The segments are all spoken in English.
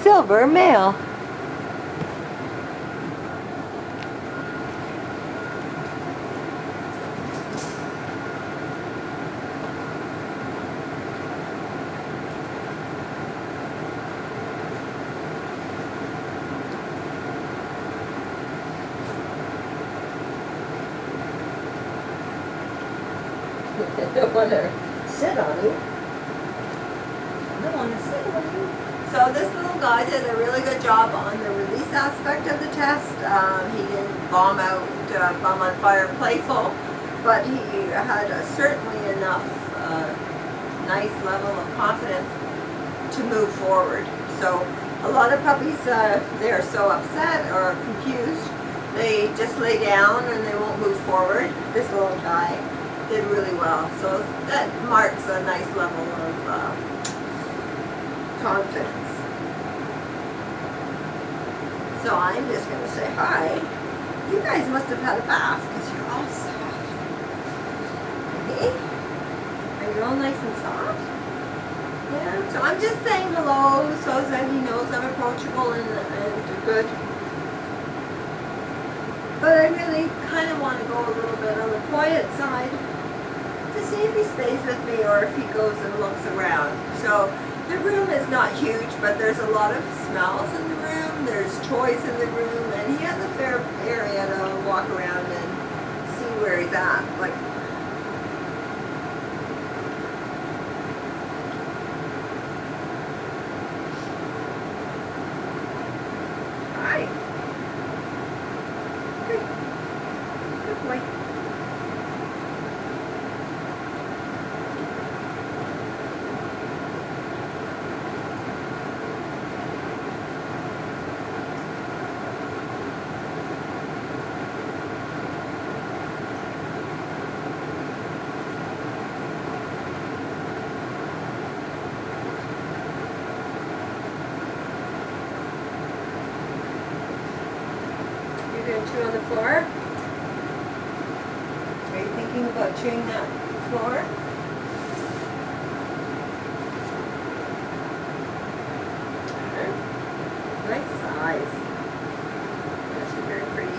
Silver male. I don't want to sit on you. I don't want to sit on you. So this little guy did a really good job on the release aspect of the test. He didn't bomb out, bomb on fire, playful, but he had certainly enough nice level of confidence to move forward. So a lot of puppies, they're so upset or confused, they just lay down and they won't move forward. This little guy did really well. So that marks a nice level of confidence. So I'm just going to say hi. You guys must have had a bath because you're all soft. Okay? Are you all nice and soft? Yeah. So I'm just saying hello so that he knows I'm approachable and good. But I really kind of want to go a little bit on the quiet side to see if he stays with me or if he goes and looks around. So the room is not huge, but there's a lot of smells in the room, there's toys in the room, and he has a fair area to walk around and see where he's at. Like, hi. Good boy. You're going to chew on the floor? Are you thinking about chewing that floor? Nice size. That's very pretty.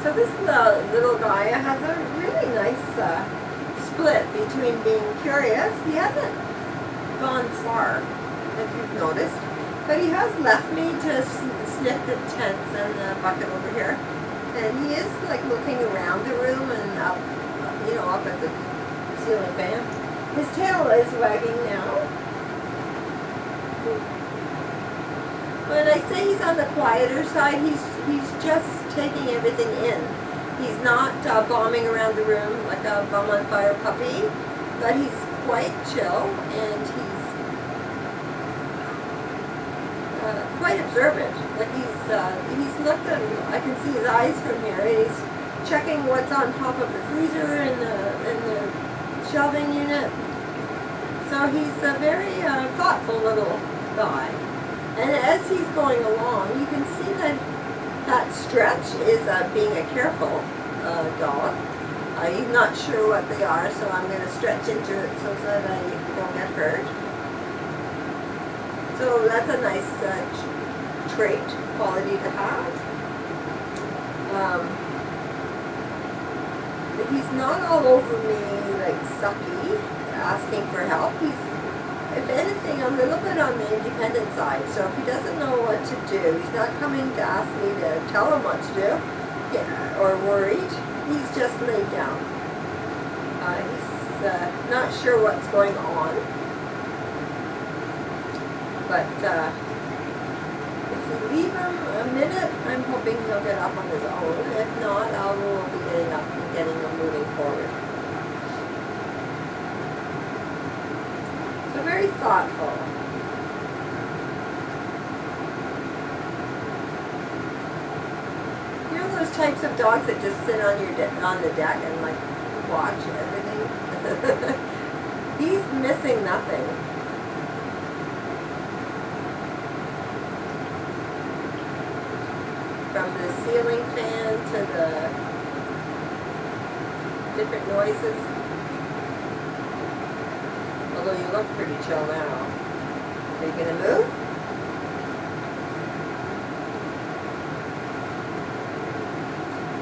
So this little guy has a really nice split between being curious. He hasn't gone far, if you've noticed, but he has left me to sniff the tents and the bucket over here. And he is like looking around the room and up, up at the ceiling fan. His tail is wagging now. When I say he's on the quieter side, he's just taking everything in. He's not bombing around the room like a bum on fire puppy, but he's quite chill and he's quite observant. Like he's looked at, I can see his eyes from here, and he's checking what's on top of the freezer and the shelving unit. So he's a very thoughtful little guy. And as he's going along, you can see that stretch is being a careful dog. He's not sure what they are, so I'm going to stretch into it so that I don't get hurt. So that's a nice trait, quality to have. He's not all over me like sucky, asking for help. He's, if anything, a little bit on the independent side. So if he doesn't know what to do, he's not coming to ask me to tell him what to do, or worried. He's just laid down. He's not sure what's going on. But if we leave him a minute, I'm hoping he'll get up on his own. If not, I will be getting up and getting him moving forward. So very thoughtful. types of dogs that just sit on your on the deck and like watch everything. He's missing nothing. From the ceiling fan to the different noises. Although you look pretty chill now. Are you gonna move?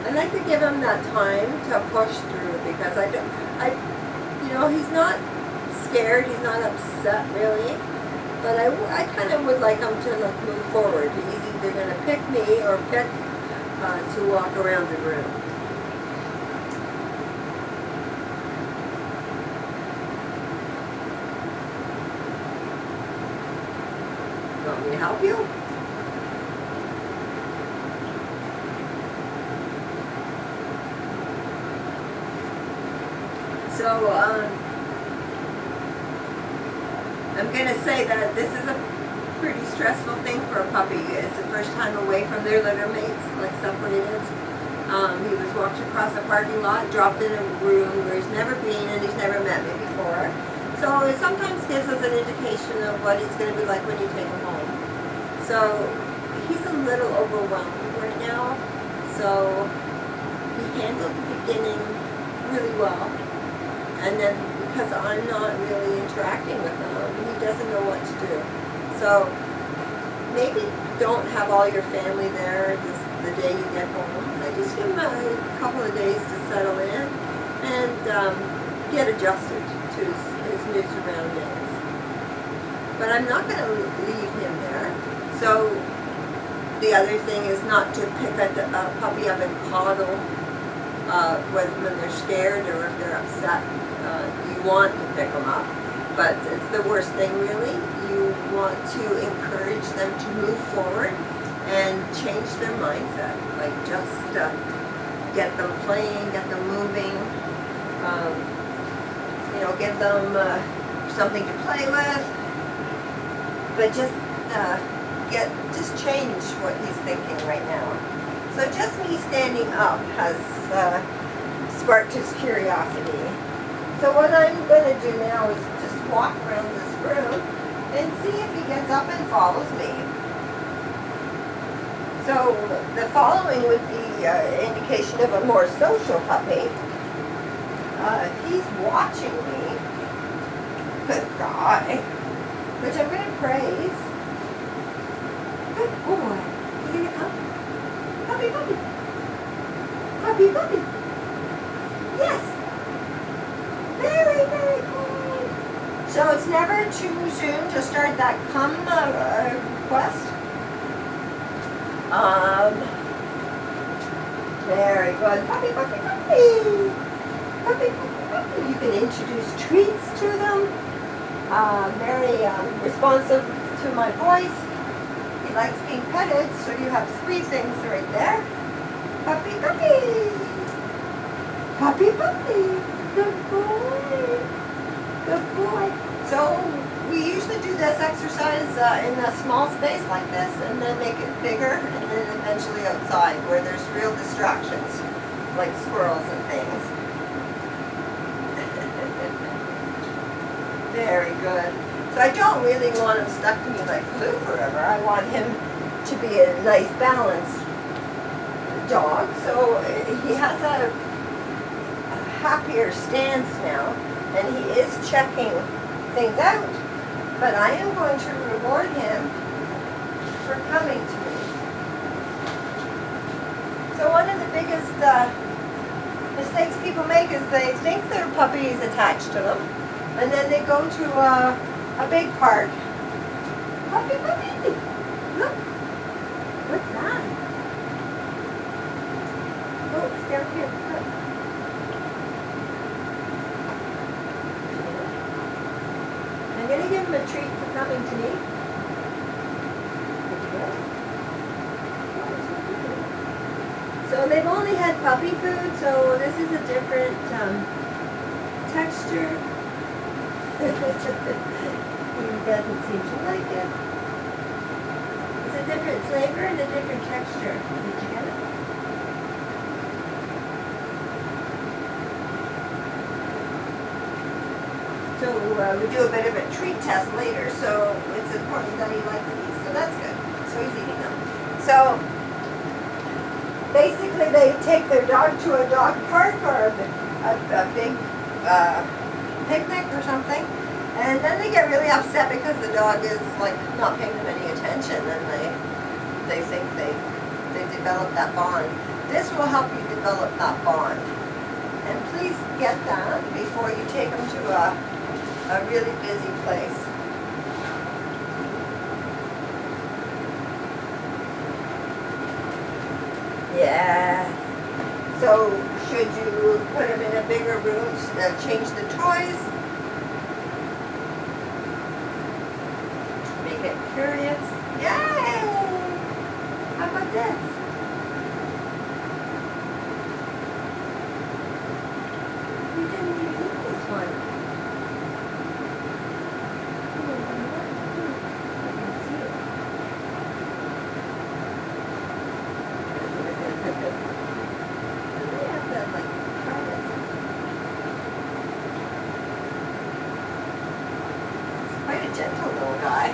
I like to give him that time to push through because you know, he's not scared, he's not upset really, but I kind of would like him to like move forward. He's either going to pick me or pick to walk around the room. You want me to help you? So, I'm going to say that this is a pretty stressful thing for a puppy. It's the first time away from their litter mates, like separated. He was walked across a parking lot, dropped in a room where he's never been and he's never met me before. So it sometimes gives us an indication of what he's going to be like when you take him home. So he's a little overwhelmed right now. So he handled the beginning really well. And then because I'm not really interacting with him, he doesn't know what to do. So maybe don't have all your family there the day you get home. I just give him a couple of days to settle in and get adjusted to his new surroundings. But I'm not going to leave him there. So the other thing is not to pick a puppy up and coddle when they're scared or if they're upset. You want to pick them up, but it's the worst thing really. You want to encourage them to move forward and change their mindset. Like just get them playing, get them moving, you know, give them something to play with, but just change what he's thinking right now. So just me standing up has sparked his curiosity. So what I'm going to do now is just walk around this room and see if he gets up and follows me. So the following would be indication of a more social puppy. He's watching me. Good guy. Which I'm going to praise. Good boy. You going to come? Puppy, puppy. Puppy, puppy. Yes. Very, very good. So it's never too soon to start that come request. Very good. Puppy, puppy, puppy. Puppy, puppy, puppy. You can introduce treats to them. Very responsive to my voice. He likes being petted, so you have 3 things right there. Puppy, puppy. Puppy, puppy. Good boy. Good boy. So we usually do this exercise in a small space like this and then make it bigger and then eventually outside where there's real distractions like squirrels and things. Very good. So I don't really want him stuck to me like glue forever. I want him to be a nice balanced dog. So he has a happier stance now, and he is checking things out, but I am going to reward him for coming to me. So one of the biggest mistakes people make is they think their puppy is attached to them, and then they go to a big park. Puppy, puppy, look, what's that? Oh, it's down here, look. I'm going to give him a treat for coming to me. So they've only had puppy food, so this is a different texture. He doesn't seem to like it. It's a different flavor and a different texture. Did you get it? we do a bit of a treat test later, so it's important that he likes these. So that's good. So he's eating them. So basically they take their dog to a dog park or a big picnic or something, and then they get really upset because the dog is like not paying them any attention, and they think they develop that bond. This will help you develop that bond. And please get that before you take them to a really busy place. Yes. So should you put them in a bigger room, change the toys, make it curious? Yay! How about this? You didn't even eat this one. I can see it. I have to like try this. It's quite a gentle little guy.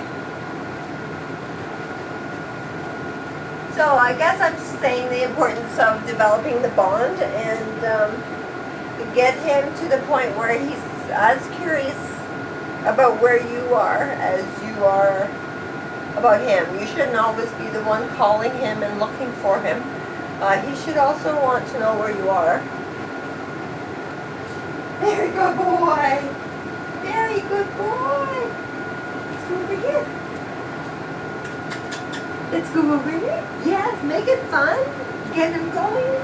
So I guess I'm just saying the importance of developing the bond and get him to the point where he's as curious about where you are as you are about him. You shouldn't always be the one calling him and looking for him. He should also want to know where you are. Very good boy. Very good boy. Let's go over here. Let's go over here. Yes, make it fun. Get him going.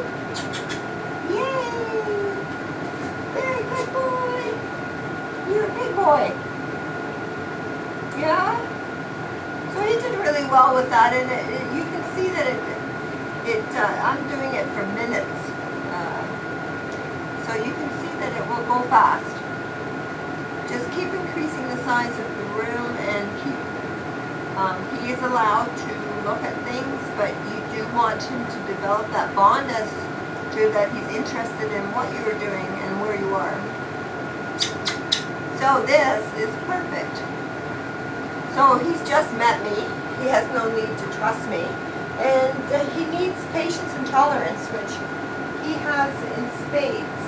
Yay. Very good boy. You're a big boy. Yeah? So he did really well with that, and you can see that I'm doing it for minutes. So you can see that it will go fast. Just keep increasing the size of the room and he is allowed to look at things, but you do want him to develop that bond as to that he's interested in what you are doing and where you are. So this is perfect. So he's just met me. He has no need to trust me. And he needs patience and tolerance, which he has in spades.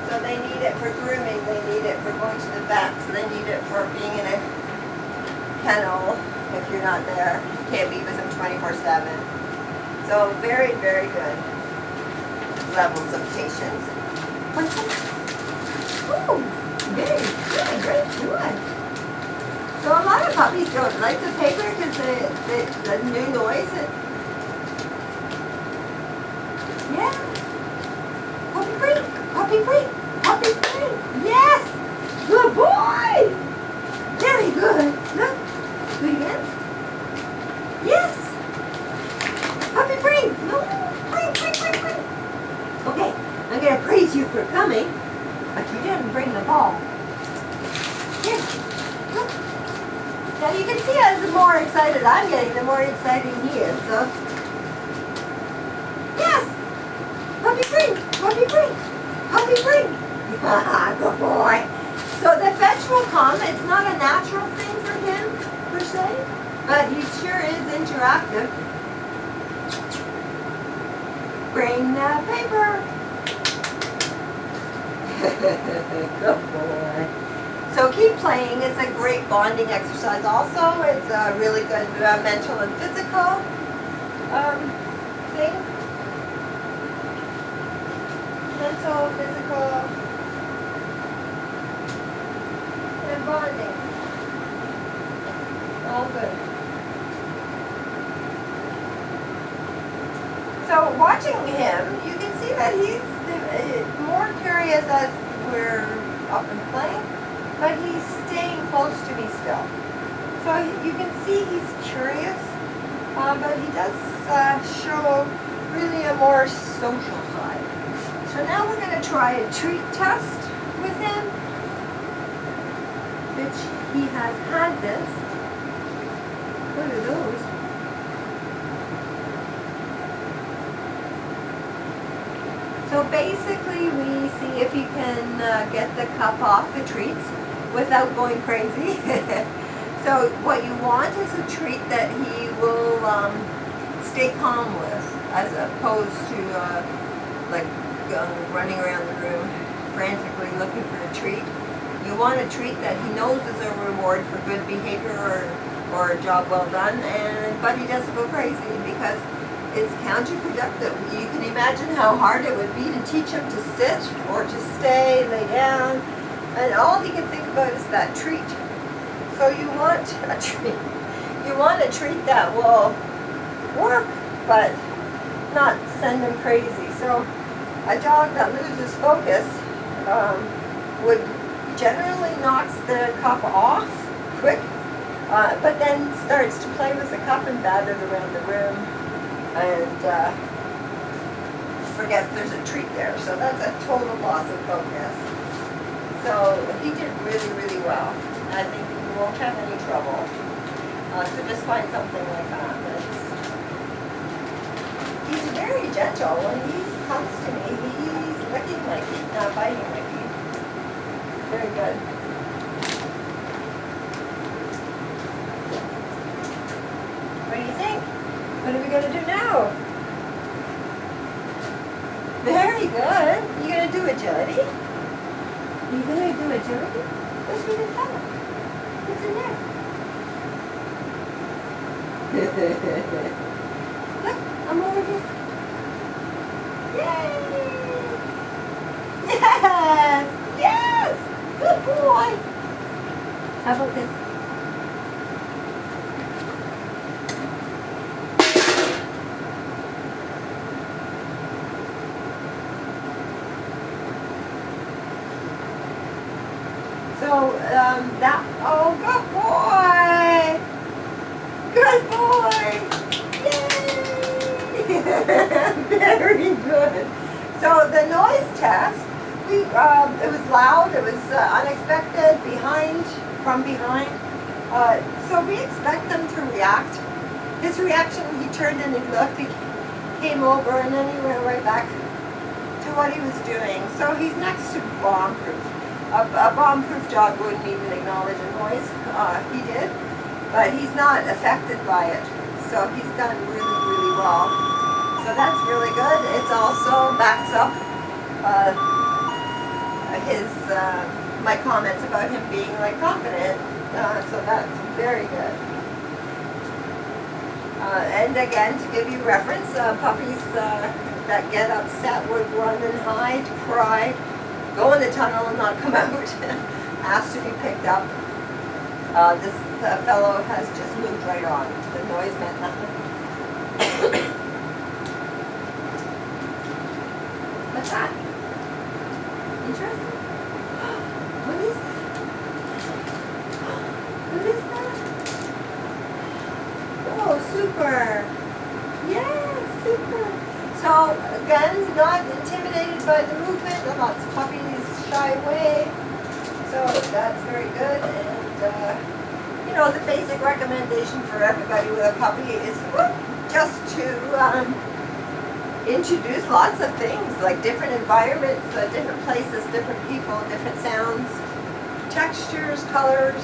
So they need it for grooming, they need it for going to the vets, they need it for being in a kennel if you're not there. You can't be with them 24/7. So very, very good levels of patience. Ooh, very good, great, good. So a lot of puppies don't like the paper because the new noise. Yeah. Puppy free, puppy free, puppy free. Yes. Good boy. Very good. Look. Do it again. Yes. Puppy free. No. Free. Okay. I'm gonna praise you for coming, but you didn't bring the ball. Here. Look. Now you can see as the more excited I'm getting, the more excited he is. So, yes, puppy free, puppy free, puppy free. Good boy. So the fetch will come. It's not a natural thing for him per se, but he sure is interactive. Bring the paper. Good boy. So keep playing. It's a great bonding exercise also. It's a really good mental and physical thing. Mental, physical, and bonding. All good. So watching him, you can see that he's more curious as we're up and playing. But he's staying close to me still. So you can see he's curious, but he does show really a more social side. So now we're going to try a treat test with him, which he has had this. What are those? So So basically we see if you can get the cup off the treats without going crazy. So what you want is a treat that he will stay calm with, as opposed to like running around the room frantically looking for a treat. You want a treat that he knows is a reward for good behavior or a job well done, but he doesn't go crazy, because it's counterproductive. You can imagine how hard it would be to teach him to sit or to stay, lay down, and all he can think about is that treat. So you want a treat. You want a treat that will work, but not send him crazy. So a dog that loses focus would generally knocks the cup off quick, but then starts to play with the cup and batter it around the room, and forgets there's a treat there. So that's a total loss of focus. So he did really, really well. I think you won't have any trouble. So just find something like that. He's very gentle. When he comes to me, he's licking my feet, not biting my feet. Very good. What do you think? What are we going to do now? Very good. You going to do agility? You going to do agility? What's in the tunnel? What's in there? Look, I'm over here. Yay! Yes! Yes! Good boy! How about this? So, oh, good boy! Good boy! Yay! Very good. So the noise test, it was loud, it was unexpected, from behind. So we expect them to react. His reaction, he turned and he looked, he came over, and then he went right back to what he was doing. So he's next to bomb-proof. A bomb-proof dog wouldn't even acknowledge a noise. He did, but he's not affected by it. So he's done really, really well. So that's really good. It also backs up my comments about him being like confident. So that's very good. And again, to give you reference, puppies that get upset would run and hide, cry, go in the tunnel and not come out, ask to be picked up. This fellow has just moved right on. The noise meant nothing. What's that? Interesting? What is that? What is that? Oh, super! Yeah, super! So, again, not intimidated by the movement. Lots of puppies shy away. So, that's very good. And, you know, the basic recommendation for everybody with a puppy is just to introduce lots of things, like different environments, different places, different people, different sounds, textures, colors,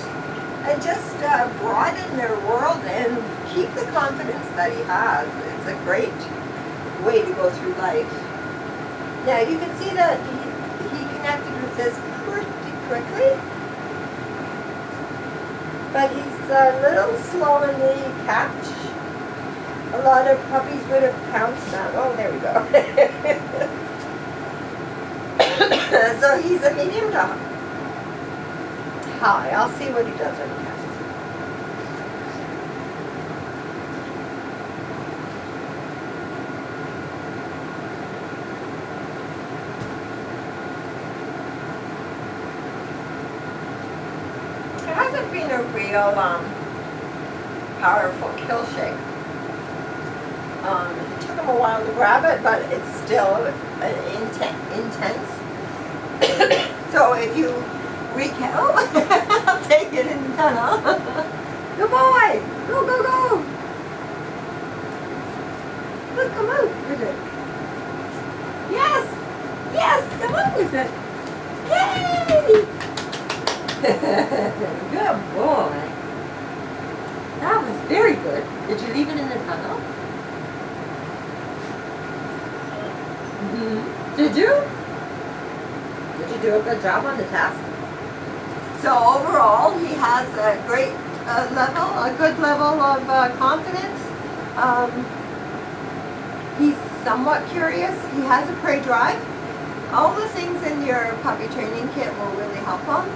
and just broaden their world and keep the confidence that he has. It's a great way to go through life. Now you can see that he connected with this pretty quickly, but he's a little slow in the catch. A lot of puppies would have pounced on. Oh, there we go. So he's a medium dog. Hi, I'll see what he does when he catches it. It hasn't been a real powerful kill shake. It took him a while to grab it, but it's still intense. So if you recount, I'll take it in the tunnel. Good boy! Go, go, go! Look, come out! Yes! Did you leave it in the tunnel? Did you? Did you do a good job on the test? So overall, he has a great a good level of confidence. He's somewhat curious. He has a prey drive. All the things in your puppy training kit will really help him.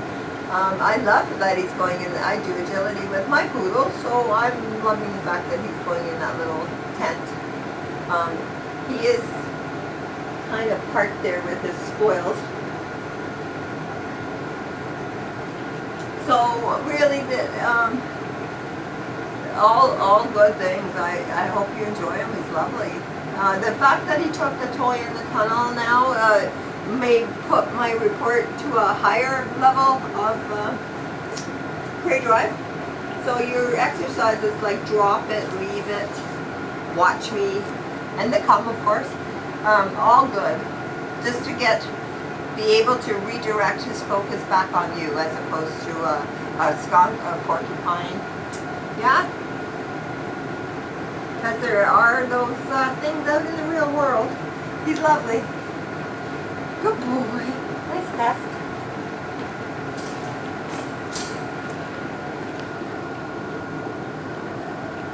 I love that he's going in. I do agility with my poodle, so I'm loving the fact that he's going in that little tent. He is kind of parked there with his spoils. So really, all good things. I hope you enjoy him. He's lovely. The fact that he took the toy in the tunnel now may put my report to a higher level of prey drive. So your exercises like drop it, leave it, watch me, and the come, of course, all good. Just to be able to redirect his focus back on you as opposed to a skunk, a porcupine. Yeah? Because there are those things out in the real world. He's lovely. Good boy. Nice test.